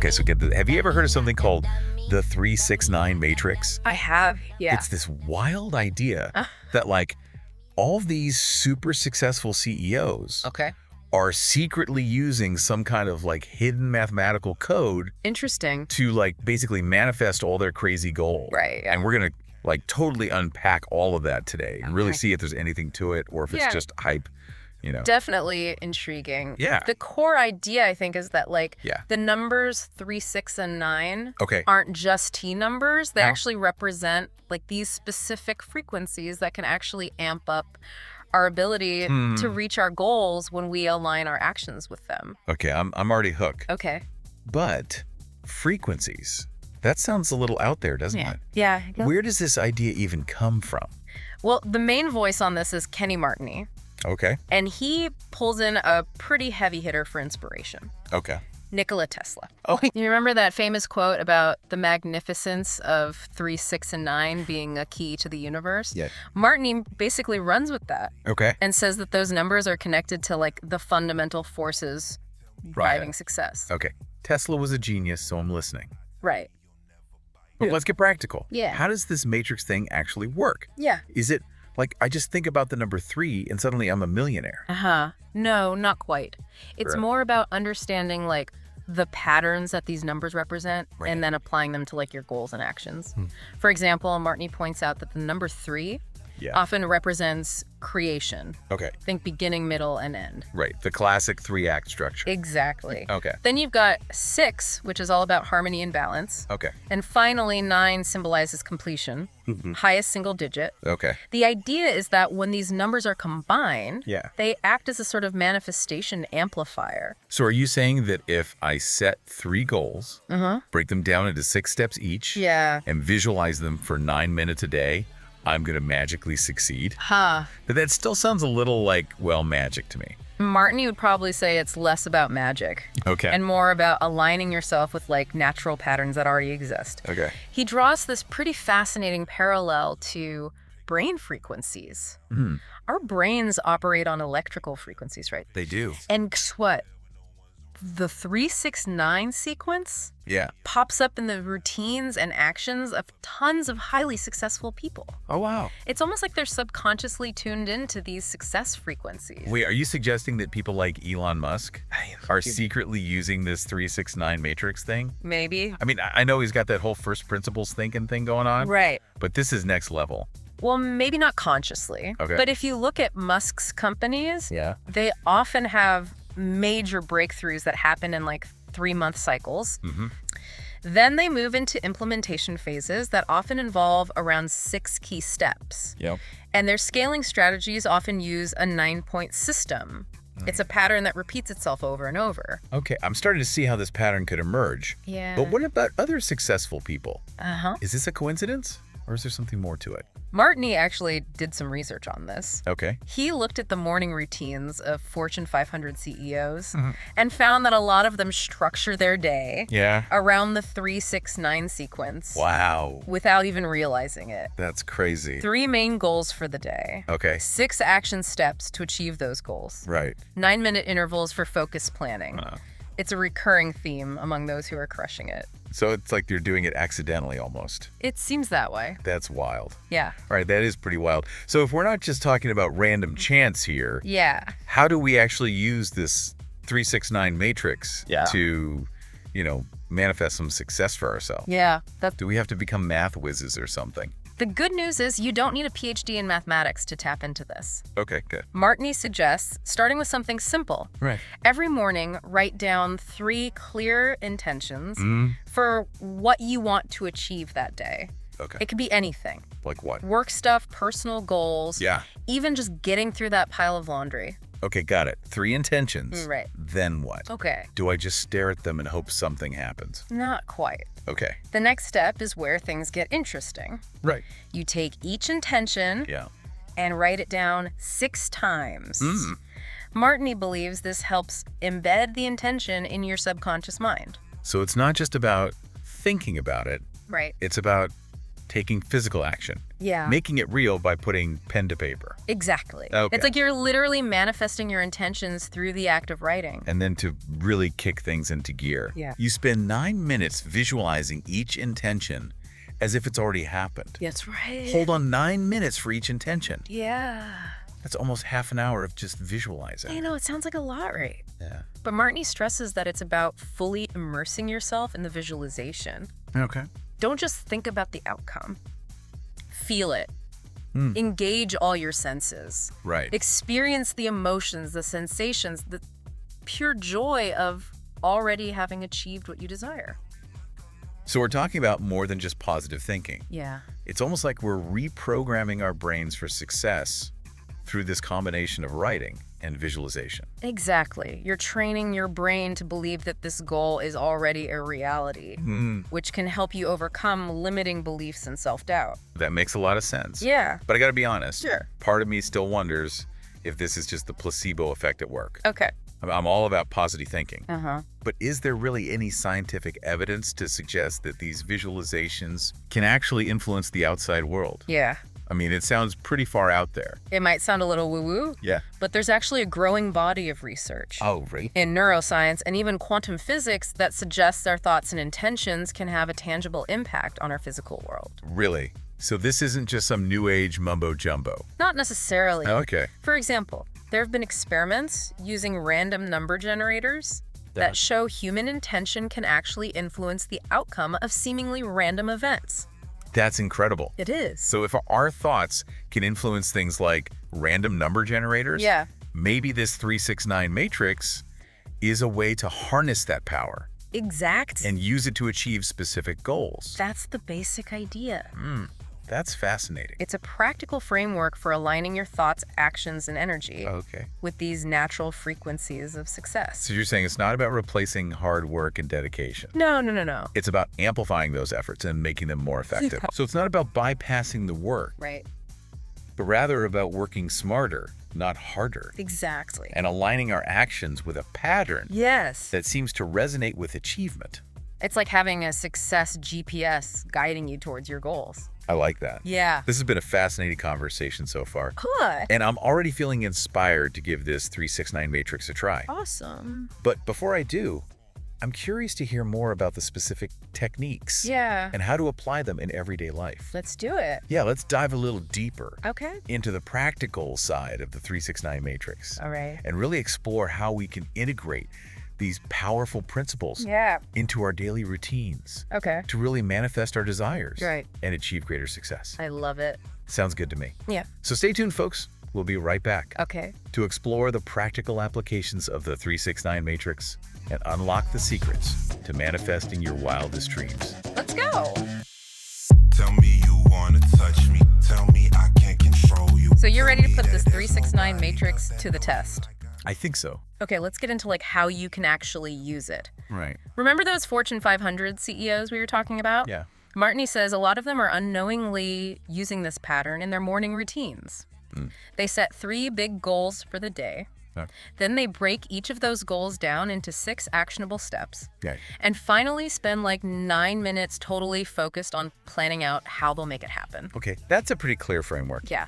Okay, so have you ever heard of something called the 369 matrix? I have, yeah. It's this wild idea that like all these super successful CEOs Okay. are secretly using some kind of like hidden mathematical code Interesting. to like basically manifest all their crazy goals. Right, yeah. And we're going to like totally unpack all of that today and really see if there's anything to it or if it's just hype, you know. Definitely intriguing. Yeah. The core idea, I think, is that like Yeah. the numbers 3, 6, and 9 Okay. aren't just T numbers. They How? actually represent like these specific frequencies that can actually amp up our ability to reach our goals when we align our actions with them. Okay, I'm already hooked. Okay. But frequencies, that sounds a little out there, doesn't it? Yeah. Where does this idea even come from? Well, the main voice on this is Kenny Martini, Okay. and he pulls in a pretty heavy hitter for inspiration. Okay. Nikola Tesla. Oh, You remember that famous quote about the magnificence of 3, 6, and 9 being a key to the universe? Yeah. Martini basically runs with that okay. and says that those numbers are connected to like the fundamental forces driving success. Okay. Tesla was a genius, so I'm listening. Right. But let's get practical. Yeah. How does this matrix thing actually work? Yeah. Is it like I just think about the number 3 and suddenly I'm a millionaire? No, not quite. It's Sure. more about understanding like the patterns that these numbers represent and then applying them to like your goals and actions. For example, Martini points out that the number 3 often represents creation. Okay. Think beginning, middle, and end. Right. The classic 3-act structure. Exactly. Okay. Then you've got 6, which is all about harmony and balance. Okay. And finally, 9 symbolizes completion, highest single digit. Okay. The idea is that when these numbers are combined, Yeah. they act as a sort of manifestation amplifier. So are you saying that if I set 3 goals, break them down into 6 steps each, Yeah. and visualize them for 9 minutes a day, I'm going to magically succeed? Huh. But that still sounds a little like, well, magic to me. Martini would probably say it's less about magic Okay. and more about aligning yourself with like natural patterns that already exist. Okay. He draws this pretty fascinating parallel to brain frequencies. Our brains operate on electrical frequencies, right? They do. And guess what? The 369 sequence Yeah. pops up in the routines and actions of tons of highly successful people. Oh, wow. It's almost like they're subconsciously tuned into these success frequencies. Wait, are you suggesting that people like Elon Musk are secretly using this 369 matrix thing? Maybe. I mean, I know he's got that whole first principles thinking thing going on, Right. but this is next level. Well, maybe not consciously. Okay. But if you look at Musk's companies, Yeah. they often have major breakthroughs that happen in like 3-month cycles. Then they move into implementation phases that often involve around 6 key steps. Yep. And their scaling strategies often use a 9-point system. It's a pattern that repeats itself over and over. Okay, I'm starting to see how this pattern could emerge. Yeah. But what about other successful people? Uh-huh. Is this a coincidence or is there something more to it? Martini actually did some research on this. Okay. He looked at the morning routines of Fortune 500 CEOs and found that a lot of them structure their day Yeah. around the 3-6-9 sequence Wow. without even realizing it. That's crazy. 3 main goals for the day. Okay. 6 action steps to achieve those goals. Right. 9-minute intervals for focused planning. It's a recurring theme among those who are crushing it. So it's like you're doing it accidentally almost. It seems that way. That's wild. Yeah. All right, that is pretty wild. So if we're not just talking about random chance here, Yeah. how do we actually use this 369 matrix to, manifest some success for ourselves? Yeah. Do we have to become math whizzes or something? The good news is you don't need a PhD in mathematics to tap into this. Okay, good. Martini suggests starting with something simple. Right. Every morning, write down 3 clear intentions for what you want to achieve that day. Okay. It could be anything. Like what? Work stuff, personal goals, Yeah. even just getting through that pile of laundry. Okay, got it. 3 intentions. Right. Then what? Okay. Do I just stare at them and hope something happens? Not quite. Okay. The next step is where things get interesting. Right. You take each intention Yeah. and write it down 6 times. Martini believes this helps embed the intention in your subconscious mind. So it's not just about thinking about it. Right. It's about taking physical action. Yeah. Making it real by putting pen to paper. Exactly. Okay. It's like you're literally manifesting your intentions through the act of writing. And then to really kick things into gear, you spend 9 minutes visualizing each intention as if it's already happened. That's right. Hold on 9 minutes for each intention. Yeah. That's almost half an hour of just visualizing. I know, it sounds like a lot, right? Yeah. But Martini stresses that it's about fully immersing yourself in the visualization. Okay. Don't just think about the outcome. Feel it. Engage all your senses. Right. Experience the emotions, the sensations, the pure joy of already having achieved what you desire. So we're talking about more than just positive thinking. Yeah. It's almost like we're reprogramming our brains for success through this combination of writing and visualization. Exactly. You're training your brain to believe that this goal is already a reality, which can help you overcome limiting beliefs and self-doubt. That makes a lot of sense. Yeah. But I gotta be honest. Sure. Part of me still wonders if this is just the placebo effect at work. Okay. I'm all about positive thinking. Uh-huh. But is there really any scientific evidence to suggest that these visualizations can actually influence the outside world? Yeah. I mean, it sounds pretty far out there. It might sound a little woo-woo. Yeah. But there's actually a growing body of research. Oh, right. In neuroscience and even quantum physics that suggests our thoughts and intentions can have a tangible impact on our physical world. Really? So this isn't just some new age mumbo jumbo? Not necessarily. Okay. For example, there have been experiments using random number generators that show human intention can actually influence the outcome of seemingly random events. That's incredible. It is. So if our thoughts can influence things like random number generators, maybe this 369 matrix is a way to harness that power. Exactly. And use it to achieve specific goals. That's the basic idea. That's fascinating. It's a practical framework for aligning your thoughts, actions, and energy with these natural frequencies of success. So you're saying it's not about replacing hard work and dedication. No. It's about amplifying those efforts and making them more effective. So it's not about bypassing the work. Right. But rather about working smarter, not harder. Exactly. And aligning our actions with a pattern that seems to resonate with achievement. It's like having a success GPS guiding you towards your goals. I like that. Yeah. This has been a fascinating conversation so far. Good. And I'm already feeling inspired to give this 369 matrix a try. Awesome. But before I do, I'm curious to hear more about the specific techniques and how to apply them in everyday life. Let's do it. Yeah, let's dive a little deeper into the practical side of the 369 matrix. All right. And really explore how we can integrate these powerful principles into our daily routines to really manifest our desires and achieve greater success. I love it. Sounds good to me. Yeah. So stay tuned, folks. We'll be right back to explore the practical applications of the 369 matrix and unlock the secrets to manifesting your wildest dreams. Let's go. Tell me you wanna touch me. Tell me I can't control you. So you're ready to put this 369 matrix to the test? I think so. Okay, let's get into like how you can actually use it. Right. Remember those Fortune 500 CEOs we were talking about? Yeah. Martini says a lot of them are unknowingly using this pattern in their morning routines. They set 3 big goals for the day. Then they break each of those goals down into 6 actionable steps. And finally spend like 9 minutes totally focused on planning out how they'll make it happen. Okay, that's a pretty clear framework. Yeah.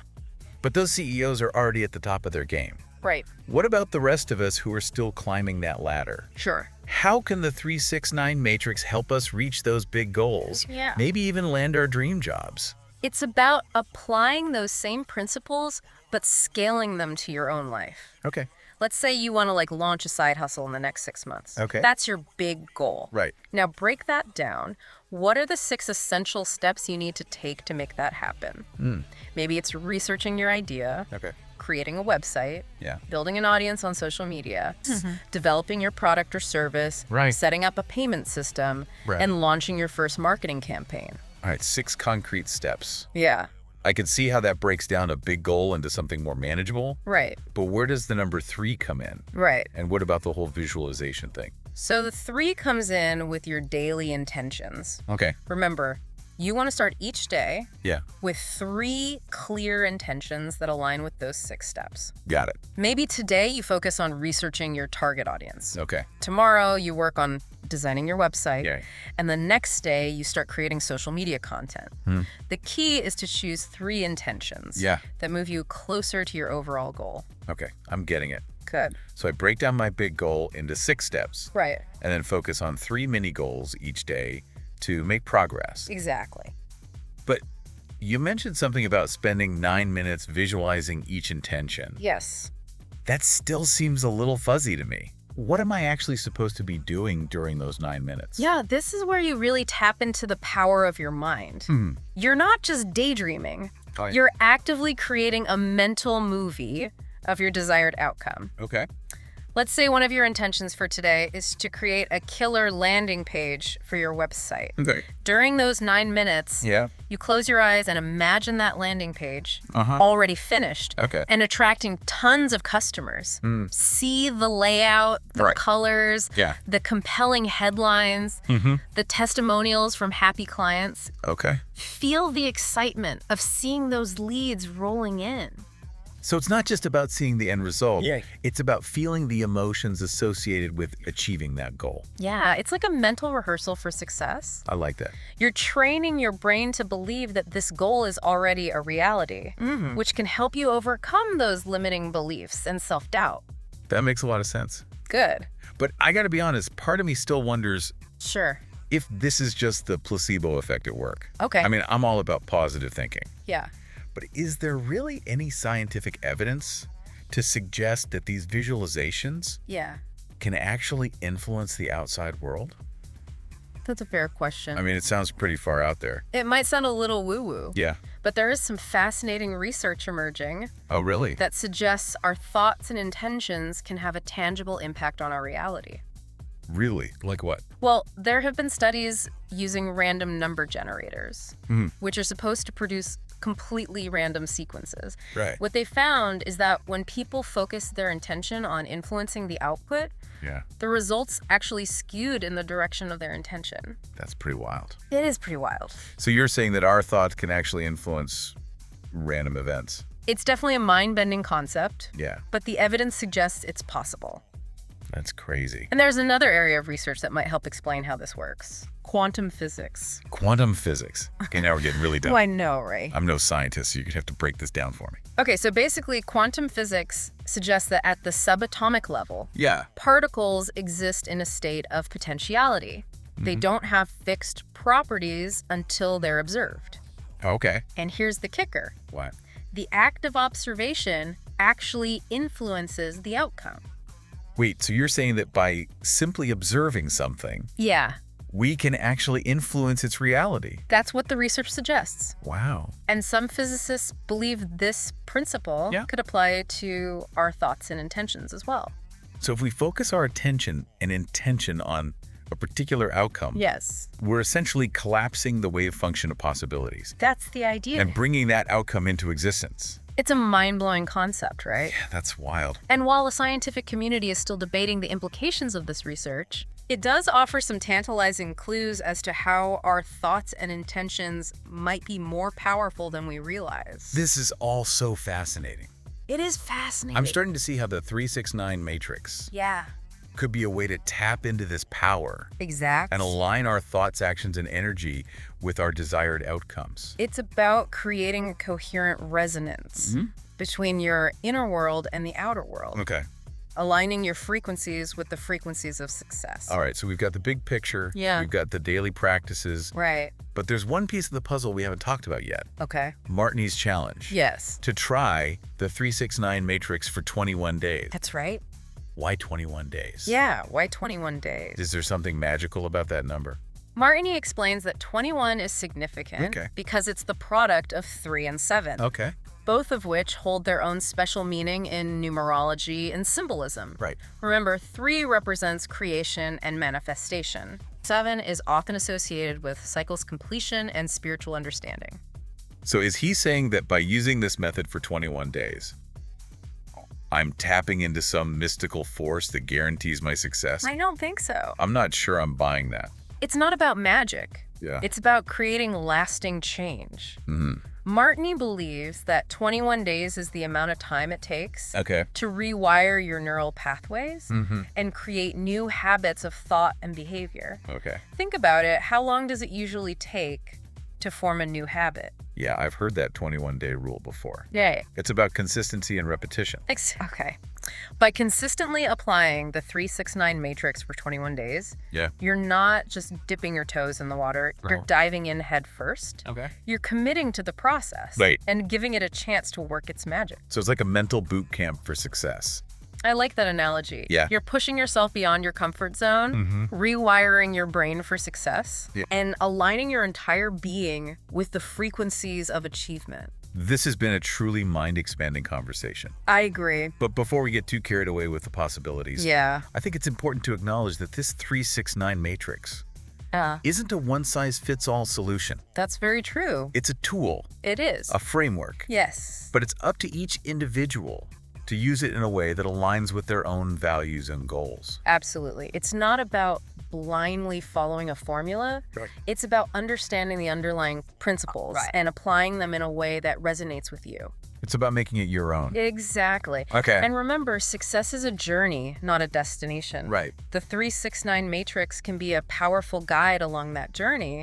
But those CEOs are already at the top of their game. Right. What about the rest of us who are still climbing that ladder? Sure. How can the 369 matrix help us reach those big goals? Maybe even land our dream jobs? It's about applying those same principles, but scaling them to your own life. Okay. Let's say you want to like launch a side hustle in the next 6 months. Okay. That's your big goal. Right. Now break that down. What are the 6 essential steps you need to take to make that happen? Maybe it's researching your idea. Creating a website, building an audience on social media, developing your product or service, setting up a payment system, and launching your first marketing campaign. All right, 6 concrete steps. Yeah. I can see how that breaks down a big goal into something more manageable. Right. But where does the number 3 come in? Right. And what about the whole visualization thing? So the 3 comes in with your daily intentions. Okay. Remember, You want to start each day Yeah. with 3 clear intentions that align with those 6 steps. Got it. Maybe today you focus on researching your target audience. Okay. Tomorrow you work on designing your website. Yeah. And the next day you start creating social media content. The key is to choose 3 intentions that move you closer to your overall goal. Okay. I'm getting it. Good. So I break down my big goal into 6 steps. Right. And then focus on 3 mini goals each day to make progress. Exactly. But you mentioned something about spending 9 minutes visualizing each intention. Yes. That still seems a little fuzzy to me. What am I actually supposed to be doing during those 9 minutes? Yeah, this is where you really tap into the power of your mind. You're not just daydreaming. You're actively creating a mental movie of your desired outcome. Okay. Let's say one of your intentions for today is to create a killer landing page for your website. Okay. During those 9 minutes, you close your eyes and imagine that landing page already finished and attracting tons of customers. See the layout, the colors, the compelling headlines, the testimonials from happy clients. Okay. Feel the excitement of seeing those leads rolling in. So it's not just about seeing the end result. It's about feeling the emotions associated with achieving that goal. Yeah, it's like a mental rehearsal for success. I like that. You're training your brain to believe that this goal is already a reality, which can help you overcome those limiting beliefs and self-doubt. That makes a lot of sense. Good. But I got to be honest, part of me still wonders if this is just the placebo effect at work. Okay. I mean, I'm all about positive thinking. Yeah. But is there really any scientific evidence to suggest that these visualizations can actually influence the outside world? That's a fair question. I mean, it sounds pretty far out there. It might sound a little woo-woo. Yeah. But there is some fascinating research emerging. Oh, really? That suggests our thoughts and intentions can have a tangible impact on our reality. Really? Like what? Well, there have been studies using random number generators, which are supposed to produce completely random sequences. Right. What they found is that when people focus their intention on influencing the output, the results actually skewed in the direction of their intention. That's pretty wild. It is pretty wild. So you're saying that our thoughts can actually influence random events? It's definitely a mind-bending concept. Yeah. But the evidence suggests it's possible. That's crazy. And there's another area of research that might help explain how this works. Quantum physics. Quantum physics. Okay, now we're getting really dumb. Oh, I know, right? I'm no scientist, so you're going to have to break this down for me. Okay, so basically, quantum physics suggests that at the subatomic level, particles exist in a state of potentiality. They don't have fixed properties until they're observed. Okay. And here's the kicker. What? The act of observation actually influences the outcome. Wait, so you're saying that by simply observing something, we can actually influence its reality? That's what the research suggests. Wow. And some physicists believe this principle could apply to our thoughts and intentions as well. So if we focus our attention and intention on a particular outcome, we're essentially collapsing the wave function of possibilities. That's the idea. And bringing that outcome into existence. It's a mind-blowing concept, right? Yeah, that's wild. And while the scientific community is still debating the implications of this research, it does offer some tantalizing clues as to how our thoughts and intentions might be more powerful than we realize. This is all so fascinating. It is fascinating. I'm starting to see how the 369 matrix could be a way to tap into this power. Exactly. And align our thoughts, actions, and energy with our desired outcomes. It's about creating a coherent resonance between your inner world and the outer world. Okay. Aligning your frequencies with the frequencies of success. All right, so we've got the big picture. Yeah. We've got the daily practices. Right. But there's one piece of the puzzle we haven't talked about yet. Okay. Martini's challenge. Yes. To try the 369 matrix for 21 days. That's right. Why 21 days? Yeah, why 21 days? Is there something magical about that number? Martini explains that 21 is significant because it's the product of 3 and 7. Okay. Both of which hold their own special meaning in numerology and symbolism. Right. Remember, 3 represents creation and manifestation. 7 is often associated with cycles completion and spiritual understanding. So is he saying that by using this method for 21 days, I'm tapping into some mystical force that guarantees my success? I don't think so. I'm not sure I'm buying that. It's not about magic. Yeah. It's about creating lasting change. Mm. Martini believes that 21 days is the amount of time it takes Okay. to rewire your neural pathways and create new habits of thought and behavior. Okay. Think about it. How long does it usually take to form a new habit? Yeah, I've heard that 21-day rule before. Yeah. It's about consistency and repetition. Okay. By consistently applying the 3-6-9 matrix for 21 days, Yeah. you're not just dipping your toes in the water. You're diving in head first. Okay. You're committing to the process Right. and giving it a chance to work its magic. So it's like a mental boot camp for success. I like that analogy. Yeah. You're pushing yourself beyond your comfort zone, rewiring your brain for success, and aligning your entire being with the frequencies of achievement. This has been a truly mind-expanding conversation. I agree. But before we get too carried away with the possibilities, Yeah. I think it's important to acknowledge that this 3-6-9 matrix isn't a one-size-fits-all solution. That's very true. It's a tool, It is. a framework, Yes. but it's up to each individual to use it in a way that aligns with their own values and goals. Absolutely. It's not about blindly following a formula. Right. It's about understanding the underlying principles and applying them in a way that resonates with you. It's about making it your own. Exactly. Okay. And remember, success is a journey, not a destination. Right. The 3-6-9 matrix can be a powerful guide along that journey,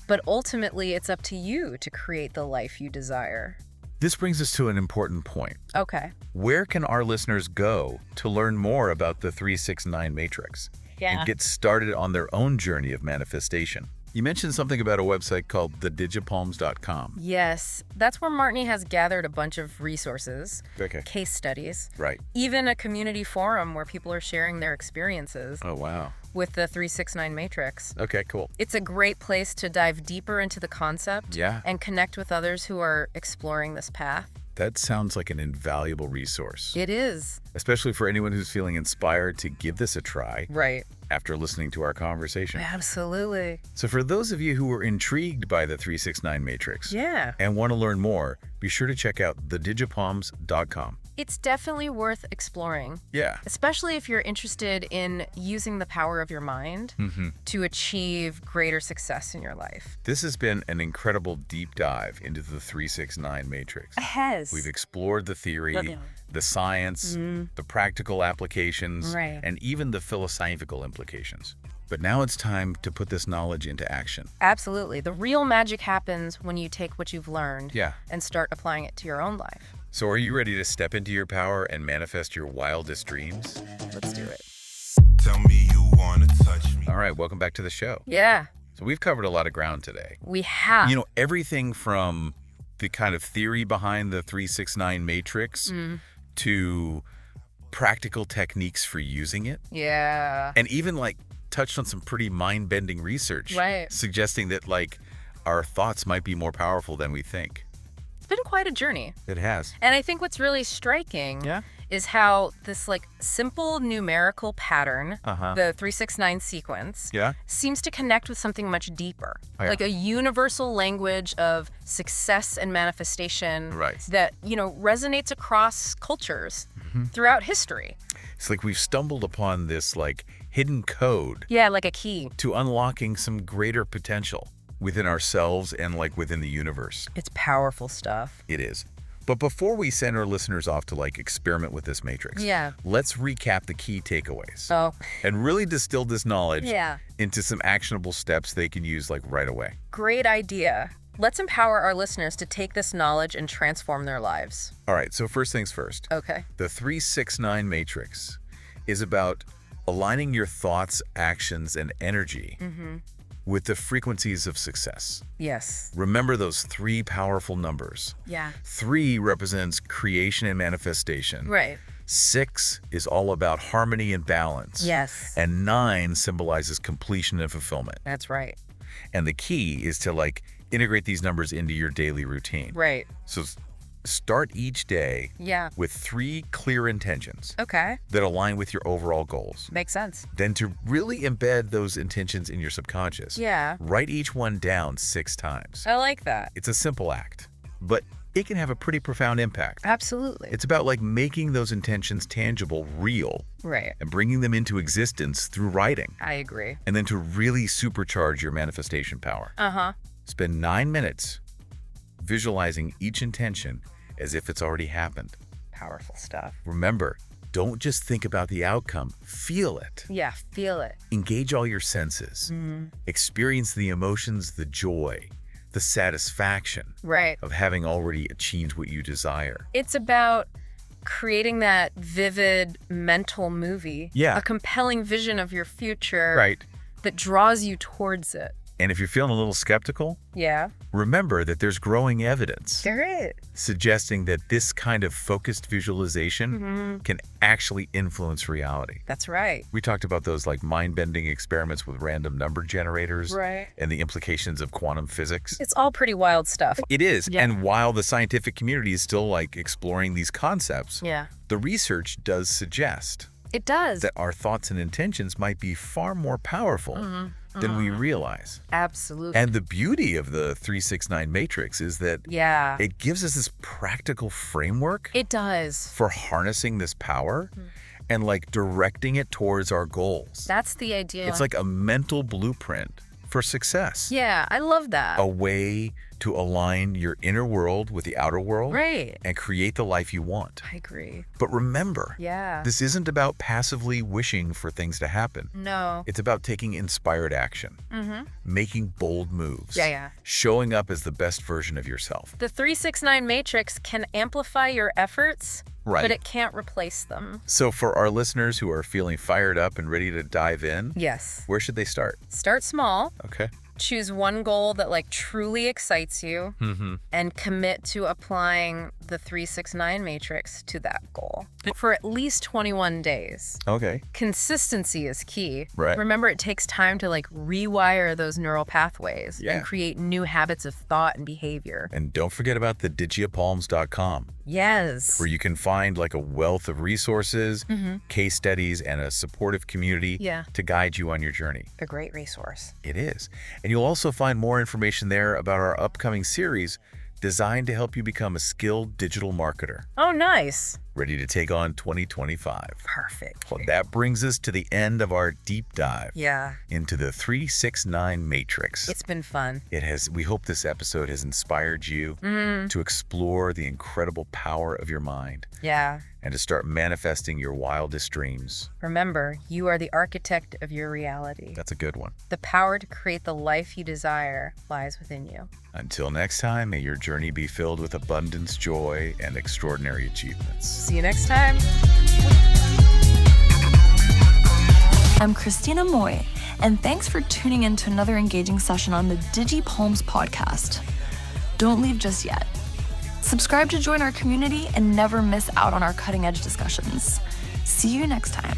but ultimately it's up to you to create the life you desire. This brings us to an important point. Okay. Where can our listeners go to learn more about the 3-6-9 matrix and get started on their own journey of manifestation? You mentioned something about a website called thedigipalms.com. Yes, that's where Martini has gathered a bunch of resources, Okay. case studies, Right. even a community forum where people are sharing their experiences Oh, wow. with the 3-6-9 matrix. Okay, cool. It's a great place to dive deeper into the concept Yeah. and connect with others who are exploring this path. That sounds like an invaluable resource, It is. especially for anyone who's feeling inspired to give this a try Right. after listening to our conversation. Absolutely. So for those of you who are intrigued by the 3-6-9 matrix Yeah. and want to learn more, be sure to check out thedigipalms.com. It's definitely worth exploring, Yeah. especially if you're interested in using the power of your mind to achieve greater success in your life. This has been an incredible deep dive into the 3-6-9 matrix. Yes. We've explored the theory, the science, the practical applications, Right. and even the philosophical implications. But now it's time to put this knowledge into action. Absolutely. The real magic happens when you take what you've learned Yeah. and start applying it to your own life. So are you ready to step into your power and manifest your wildest dreams? Let's do it. Tell me you wanna touch me. All right, welcome back to the show. Yeah, So we've covered a lot of ground today. we have. You know, everything from the kind of theory behind the 3-6-9 matrix to practical techniques for using it, Yeah. and even like touched on some pretty mind-bending research, Right. suggesting that like our thoughts might be more powerful than we think. It's been quite a journey. It has. And I think what's really striking is how this like simple numerical pattern, the 3-6-9 sequence, Yeah. seems to connect with something much deeper. Oh, yeah. Like a universal language of success and manifestation Right. that, resonates across cultures throughout history. It's like we've stumbled upon this like hidden code Yeah, like a key. to unlocking some greater potential within ourselves and like within the universe. It's powerful stuff. It is. But before we send our listeners off to like experiment with this matrix, Yeah. let's recap the key takeaways Oh, and really distill this knowledge yeah. into some actionable steps they can use like right away. Great idea. Let's empower our listeners to take this knowledge and transform their lives. All right, so first things first. Okay. The 3-6-9 matrix is about aligning your thoughts, actions, and energy with the frequencies of success. Yes. Remember those 3 powerful numbers. Yeah. 3 represents creation and manifestation. Right. 6 is all about harmony and balance. Yes. And 9 symbolizes completion and fulfillment. That's right. And the key is to like integrate these numbers into your daily routine. Right. So start each day Yeah. with 3 clear intentions Okay. that align with your overall goals. Makes sense. Then to really embed those intentions in your subconscious, Yeah. write each one down 6 times. I like that. It's a simple act, but it can have a pretty profound impact. Absolutely. It's about like making those intentions tangible, real, right, and bringing them into existence through writing. I agree. And then to really supercharge your manifestation power. Spend 9 minutes visualizing each intention as if it's already happened. Powerful stuff. Remember, don't just think about the outcome. Feel it. Yeah, feel it. Engage all your senses. Experience the emotions, the joy, the satisfaction of having already achieved what you desire. It's about creating that vivid mental movie. Yeah. A compelling vision of your future that draws you towards it. And if you're feeling a little skeptical, remember that there's growing evidence suggesting that this kind of focused visualization can actually influence reality. That's right. We talked about those like mind-bending experiments with random number generators and the implications of quantum physics. It's all pretty wild stuff. It is. Yeah. And while the scientific community is still like exploring these concepts, the research does suggest that our thoughts and intentions might be far more powerful than we realize. Absolutely. And the beauty of the 369 matrix is that it gives us this practical framework. It does. For harnessing this power and like directing it towards our goals. That's the idea. It's like a mental blueprint for success. Yeah, I love that. A way to align your inner world with the outer world and create the life you want. I agree. But remember, this isn't about passively wishing for things to happen. No. It's about taking inspired action, making bold moves, showing up as the best version of yourself. The 369 matrix can amplify your efforts, but it can't replace them. So for our listeners who are feeling fired up and ready to dive in, where should they start? Start small. Okay. Choose one goal that like truly excites you and commit to applying the 369 matrix to that goal for at least 21 days. Okay. Consistency is key. Right. Remember, it takes time to like rewire those neural pathways and create new habits of thought and behavior. And don't forget about the digiapalms.com. Yes. Where you can find like a wealth of resources, case studies, and a supportive community to guide you on your journey. A great resource. It is. And you'll also find more information there about our upcoming series designed to help you become a skilled digital marketer. Oh, nice. Ready to take on 2025. Perfect. Well, that brings us to the end of our deep dive into the 369 matrix. It's been fun. It has. We hope this episode has inspired you to explore the incredible power of your mind. Yeah. And to start manifesting your wildest dreams. Remember, you are the architect of your reality. That's a good one. The power to create the life you desire lies within you. Until next time, may your journey be filled with abundance, joy, and extraordinary achievements. See you next time. I'm Christina Moy, and thanks for tuning in to another engaging session on the DigiPalms podcast. Don't leave just yet. Subscribe to join our community and never miss out on our cutting-edge discussions. See you next time.